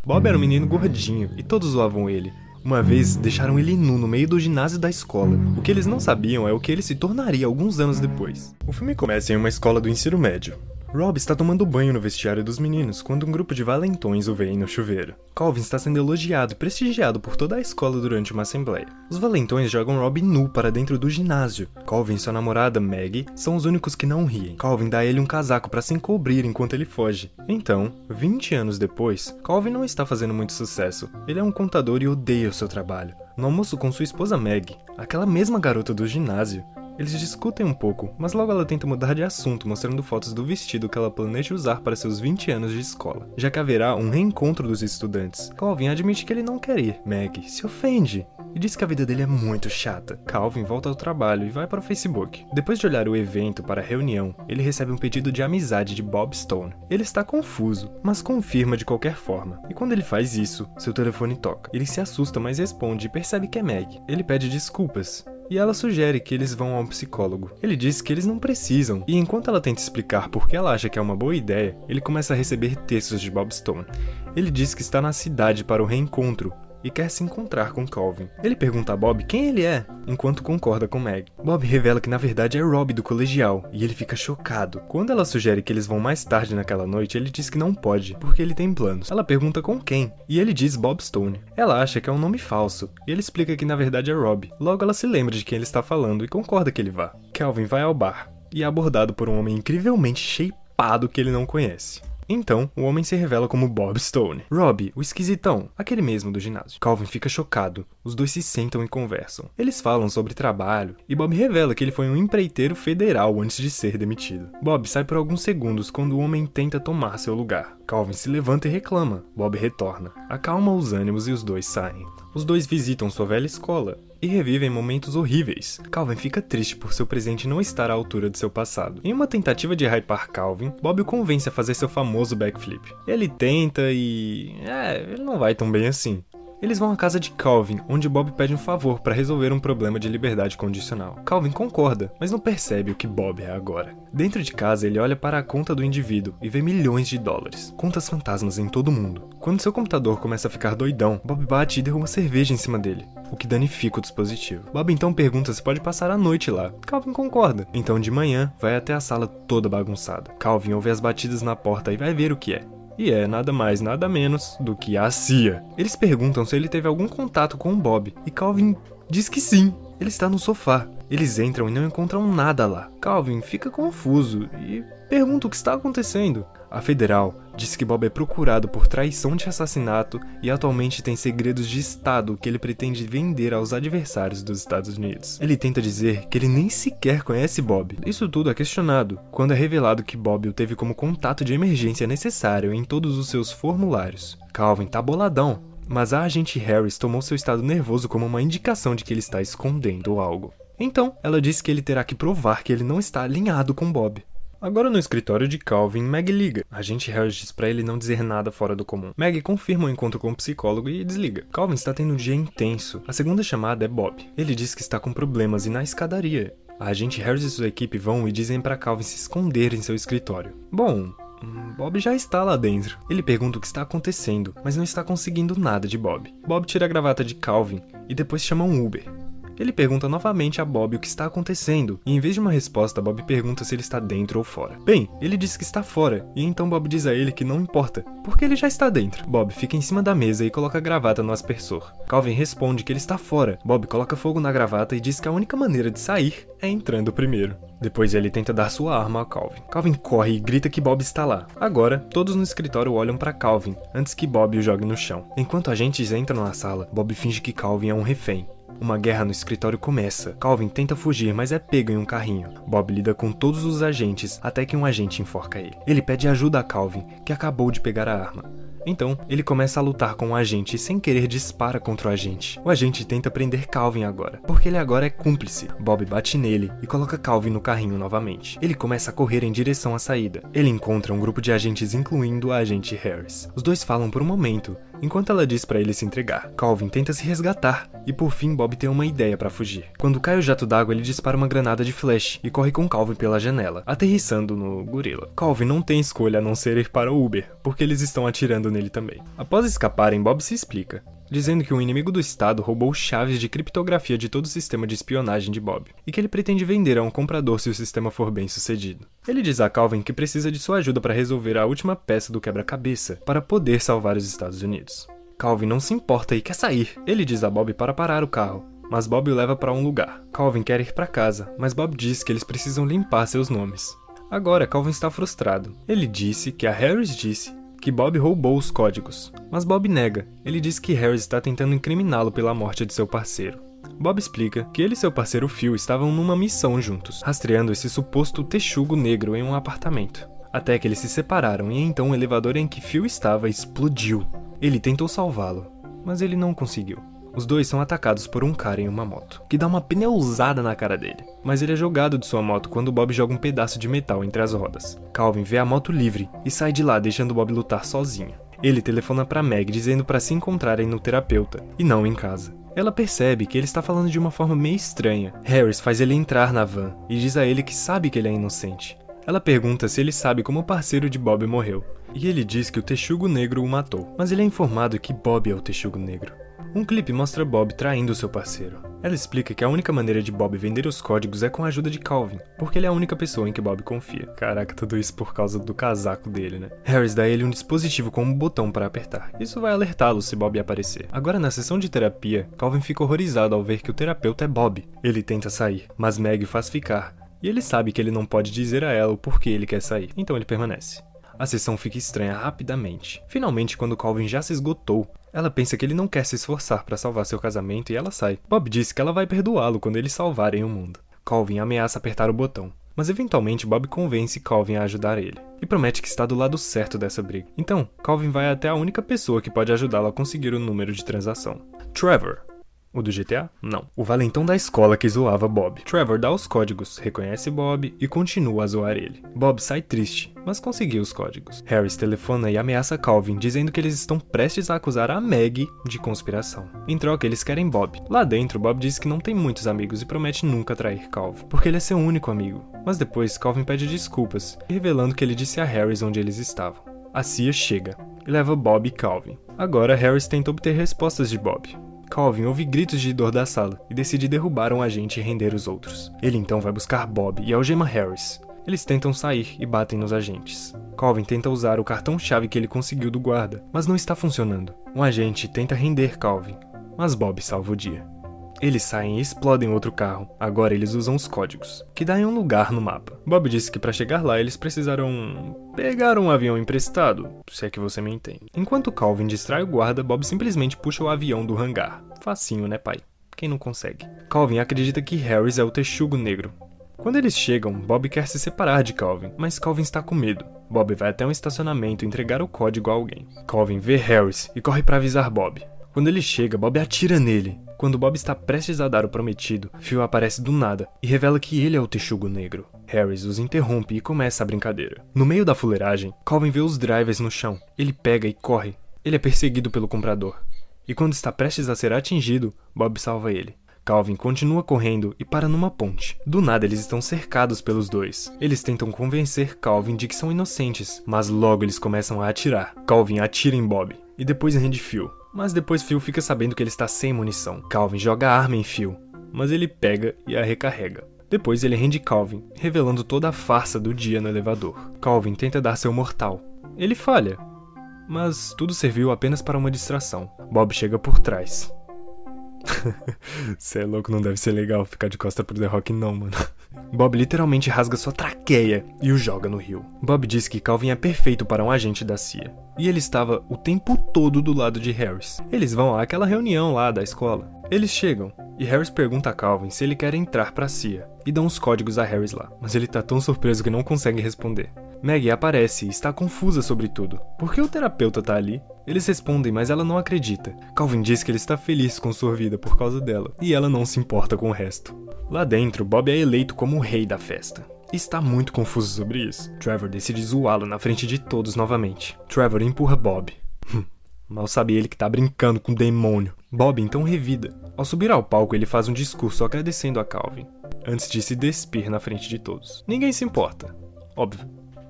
Bob era um menino gordinho e todos zoavam ele. Uma vez, deixaram ele nu no meio do ginásio da escola. O que eles não sabiam é o que ele se tornaria alguns anos depois. O filme começa em uma escola do ensino médio. Rob está tomando banho no vestiário dos meninos quando um grupo de valentões o vê no chuveiro. Calvin está sendo elogiado e prestigiado por toda a escola durante uma assembleia. Os valentões jogam Rob nu para dentro do ginásio. Calvin e sua namorada, Maggie, são os únicos que não riem. Calvin dá a ele um casaco para se encobrir enquanto ele foge. Então, 20 anos depois, Calvin não está fazendo muito sucesso. Ele é um contador e odeia o seu trabalho. No almoço com sua esposa Maggie, aquela mesma garota do ginásio, eles discutem um pouco, mas logo ela tenta mudar de assunto, mostrando fotos do vestido que ela planeja usar para seus 20 anos de escola, já que haverá um reencontro dos estudantes. Calvin admite que ele não quer ir. Maggie se ofende e diz que a vida dele é muito chata. Calvin volta ao trabalho e vai para o Facebook. Depois de olhar o evento para a reunião, ele recebe um pedido de amizade de Bob Stone. Ele está confuso, mas confirma de qualquer forma. E quando ele faz isso, seu telefone toca. Ele se assusta, mas responde e percebe que é Maggie. Ele pede desculpas. E ela sugere que eles vão ao psicólogo. Ele diz que eles não precisam, e enquanto ela tenta explicar por que ela acha que é uma boa ideia, ele começa a receber textos de Bob Stone. Ele diz que está na cidade para o reencontro, e quer se encontrar com Calvin. Ele pergunta a Bob quem ele é, enquanto concorda com Meg. Bob revela que na verdade é Rob do colegial, e ele fica chocado. Quando ela sugere que eles vão mais tarde naquela noite, ele diz que não pode, porque ele tem planos. Ela pergunta com quem, e ele diz Bob Stone. Ela acha que é um nome falso, e ele explica que na verdade é Rob. Logo ela se lembra de quem ele está falando e concorda que ele vá. Calvin vai ao bar, e é abordado por um homem incrivelmente shapeado que ele não conhece. Então, o homem se revela como Bob Stone. Rob, o esquisitão, aquele mesmo do ginásio. Calvin fica chocado. Os dois se sentam e conversam. Eles falam sobre trabalho, e Bob revela que ele foi um empreiteiro federal antes de ser demitido. Bob sai por alguns segundos quando o homem tenta tomar seu lugar. Calvin se levanta e reclama. Bob retorna. Acalma os ânimos e os dois saem. Os dois visitam sua velha escola e revivem momentos horríveis. Calvin fica triste por seu presente não estar à altura de seu passado. Em uma tentativa de hypar Calvin, Bob o convence a fazer seu famoso backflip. Ele tenta e... ele não vai tão bem assim. Eles vão à casa de Calvin, onde Bob pede um favor para resolver um problema de liberdade condicional. Calvin concorda, mas não percebe o que Bob é agora. Dentro de casa, ele olha para a conta do indivíduo e vê milhões de dólares. Contas fantasmas em todo mundo. Quando seu computador começa a ficar doidão, Bob bate e derruba cerveja em cima dele, o que danifica o dispositivo. Bob então pergunta se pode passar a noite lá. Calvin concorda. Então de manhã, vai até a sala toda bagunçada. Calvin ouve as batidas na porta e vai ver o que é. E é nada mais, nada menos do que a CIA. Eles perguntam se ele teve algum contato com o Bob, e Calvin diz que sim. Ele está no sofá. Eles entram e não encontram nada lá. Calvin fica confuso e pergunta o que está acontecendo. A federal diz que Bob é procurado por traição de assassinato e atualmente tem segredos de estado que ele pretende vender aos adversários dos Estados Unidos. Ele tenta dizer que ele nem sequer conhece Bob. Isso tudo é questionado quando é revelado que Bob o teve como contato de emergência necessário em todos os seus formulários. Calvin tá boladão, mas a agente Harris tomou seu estado nervoso como uma indicação de que ele está escondendo algo. Então, ela diz que ele terá que provar que ele não está alinhado com Bob. Agora no escritório de Calvin, Meg liga. A agente Harris diz pra ele não dizer nada fora do comum. Meg confirma o encontro com o psicólogo e desliga. Calvin está tendo um dia intenso. A segunda chamada é Bob. Ele diz que está com problemas e na escadaria. A agente Harris e sua equipe vão e dizem pra Calvin se esconder em seu escritório. Bom, Bob já está lá dentro. Ele pergunta o que está acontecendo, mas não está conseguindo nada de Bob. Bob tira a gravata de Calvin e depois chama um Uber. Ele pergunta novamente a Bob o que está acontecendo, e em vez de uma resposta, Bob pergunta se ele está dentro ou fora. Bem, ele diz que está fora, e então Bob diz a ele que não importa, porque ele já está dentro. Bob fica em cima da mesa e coloca a gravata no aspersor. Calvin responde que ele está fora. Bob coloca fogo na gravata e diz que a única maneira de sair é entrando primeiro. Depois ele tenta dar sua arma a Calvin. Calvin corre e grita que Bob está lá. Agora, todos no escritório olham para Calvin, antes que Bob o jogue no chão. Enquanto agentes entram na sala, Bob finge que Calvin é um refém. Uma guerra no escritório começa. Calvin tenta fugir, mas é pego em um carrinho. Bob lida com todos os agentes, até que um agente enforca ele. Ele pede ajuda a Calvin, que acabou de pegar a arma. Então, ele começa a lutar com o agente e sem querer dispara contra o agente. O agente tenta prender Calvin agora, porque ele agora é cúmplice. Bob bate nele e coloca Calvin no carrinho novamente. Ele começa a correr em direção à saída. Ele encontra um grupo de agentes, incluindo a agente Harris. Os dois falam por um momento, enquanto ela diz pra ele se entregar. Calvin tenta se resgatar, e por fim Bob tem uma ideia pra fugir. Quando cai o jato d'água, ele dispara uma granada de flash e corre com Calvin pela janela, aterrissando no gorila. Calvin não tem escolha a não ser ir para o Uber, porque eles estão atirando nele também. Após escaparem, Bob se explica, dizendo que um inimigo do Estado roubou chaves de criptografia de todo o sistema de espionagem de Bob, e que ele pretende vender a um comprador se o sistema for bem sucedido. Ele diz a Calvin que precisa de sua ajuda para resolver a última peça do quebra-cabeça, para poder salvar os Estados Unidos. Calvin não se importa e quer sair. Ele diz a Bob para parar o carro, mas Bob o leva para um lugar. Calvin quer ir para casa, mas Bob diz que eles precisam limpar seus nomes. Agora, Calvin está frustrado. Ele disse que a Harris disse que Bob roubou os códigos, mas Bob nega. Ele diz que Harris está tentando incriminá-lo pela morte de seu parceiro. Bob explica que ele e seu parceiro Phil estavam numa missão juntos, rastreando esse suposto texugo negro em um apartamento. Até que eles se separaram e então o elevador em que Phil estava explodiu. Ele tentou salvá-lo, mas ele não conseguiu. Os dois são atacados por um cara em uma moto, que dá uma pneuzada na cara dele. Mas ele é jogado de sua moto quando Bob joga um pedaço de metal entre as rodas. Calvin vê a moto livre e sai de lá deixando Bob lutar sozinho. Ele telefona pra Meg dizendo pra se encontrarem no terapeuta, e não em casa. Ela percebe que ele está falando de uma forma meio estranha. Harris faz ele entrar na van e diz a ele que sabe que ele é inocente. Ela pergunta se ele sabe como o parceiro de Bob morreu, e ele diz que o texugo negro o matou, mas ele é informado que Bob é o texugo negro. Um clipe mostra Bob traindo seu parceiro. Ela explica que a única maneira de Bob vender os códigos é com a ajuda de Calvin, porque ele é a única pessoa em que Bob confia. Caraca, tudo isso por causa do casaco dele, né? Harris dá a ele um dispositivo com um botão para apertar. Isso vai alertá-lo se Bob aparecer. Agora, na sessão de terapia, Calvin fica horrorizado ao ver que o terapeuta é Bob. Ele tenta sair, mas Meg o faz ficar. E ele sabe que ele não pode dizer a ela o porquê ele quer sair, então ele permanece. A sessão fica estranha rapidamente. Finalmente, quando Calvin já se esgotou, ela pensa que ele não quer se esforçar para salvar seu casamento e ela sai. Bob diz que ela vai perdoá-lo quando eles salvarem o mundo. Calvin ameaça apertar o botão, mas eventualmente Bob convence Calvin a ajudar ele, e promete que está do lado certo dessa briga. Então, Calvin vai até a única pessoa que pode ajudá-lo a conseguir o número de transação. Trevor. O do GTA? Não. O valentão da escola que zoava Bob. Trevor dá os códigos, reconhece Bob e continua a zoar ele. Bob sai triste, mas conseguiu os códigos. Harris telefona e ameaça Calvin, dizendo que eles estão prestes a acusar a Meg de conspiração. Em troca, eles querem Bob. Lá dentro, Bob diz que não tem muitos amigos e promete nunca trair Calvin, porque ele é seu único amigo. Mas depois, Calvin pede desculpas, revelando que ele disse a Harris onde eles estavam. A CIA chega e leva Bob e Calvin. Agora, Harris tenta obter respostas de Bob. Calvin ouve gritos de dor da sala e decide derrubar um agente e render os outros. Ele então vai buscar Bob e algema Harris. Eles tentam sair e batem nos agentes. Calvin tenta usar o cartão-chave que ele conseguiu do guarda, mas não está funcionando. Um agente tenta render Calvin, mas Bob salva o dia. Eles saem e explodem outro carro. Agora eles usam os códigos, que dá em um lugar no mapa. Bob disse que para chegar lá eles precisarão pegar um avião emprestado, se é que você me entende. Enquanto Calvin distrai o guarda, Bob simplesmente puxa o avião do hangar. Facinho, né, pai? Quem não consegue? Calvin acredita que Harris é o texugo negro. Quando eles chegam, Bob quer se separar de Calvin, mas Calvin está com medo. Bob vai até um estacionamento entregar o código a alguém. Calvin vê Harris e corre para avisar Bob. Quando ele chega, Bob atira nele. Quando Bob está prestes a dar o prometido, Phil aparece do nada e revela que ele é o texugo negro. Harris os interrompe e começa a brincadeira. No meio da fuleiragem, Calvin vê os drivers no chão. Ele pega e corre. Ele é perseguido pelo comprador. E quando está prestes a ser atingido, Bob salva ele. Calvin continua correndo e para numa ponte. Do nada eles estão cercados pelos dois. Eles tentam convencer Calvin de que são inocentes, mas logo eles começam a atirar. Calvin atira em Bob e depois rende Phil. Mas depois Phil fica sabendo que ele está sem munição. Calvin joga a arma em Phil, mas ele pega e a recarrega. Depois ele rende Calvin, revelando toda a farsa do dia no elevador. Calvin tenta dar seu mortal. Ele falha, mas tudo serviu apenas para uma distração. Bob chega por trás. Cê é louco, não deve ser legal ficar de costa pro The Rock não, mano. Bob literalmente rasga sua traqueia e o joga no rio. Bob diz que Calvin é perfeito para um agente da CIA. E ele estava o tempo todo do lado de Harris. Eles vão àquela reunião lá da escola. Eles chegam, e Harris pergunta a Calvin se ele quer entrar pra CIA, e dão os códigos a Harris lá, mas ele tá tão surpreso que não consegue responder. Maggie aparece e está confusa sobre tudo. Por que o terapeuta tá ali? Eles respondem, mas ela não acredita. Calvin diz que ele está feliz com sua vida por causa dela, e ela não se importa com o resto. Lá dentro, Bob é eleito como o rei da festa. E está muito confuso sobre isso. Trevor decide zoá-lo na frente de todos novamente. Trevor empurra Bob. Mal sabe ele que tá brincando com o demônio. Bob então revida. Ao subir ao palco, ele faz um discurso agradecendo a Calvin, antes de se despir na frente de todos. Ninguém se importa. Óbvio,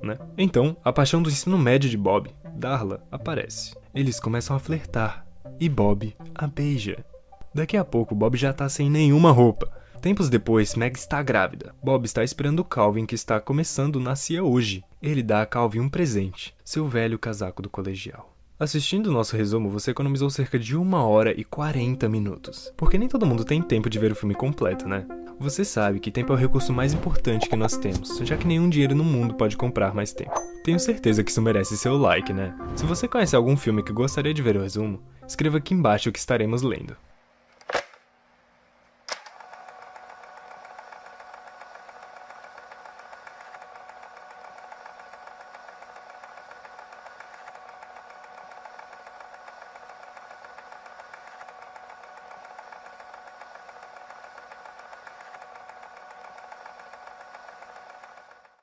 né? Então, a paixão do ensino médio de Bob, Darla, aparece. Eles começam a flertar, e Bob a beija. Daqui a pouco, Bob já tá sem nenhuma roupa. Tempos depois, Meg está grávida. Bob está esperando Calvin, que está começando nascer hoje. Ele dá a Calvin um presente, seu velho casaco do colegial. Assistindo o nosso resumo, você economizou cerca de 1 hora e 40 minutos. Porque nem todo mundo tem tempo de ver o filme completo, né? Você sabe que tempo é o recurso mais importante que nós temos, já que nenhum dinheiro no mundo pode comprar mais tempo. Tenho certeza que isso merece seu like, né? Se você conhece algum filme que gostaria de ver o resumo, escreva aqui embaixo que estaremos lendo.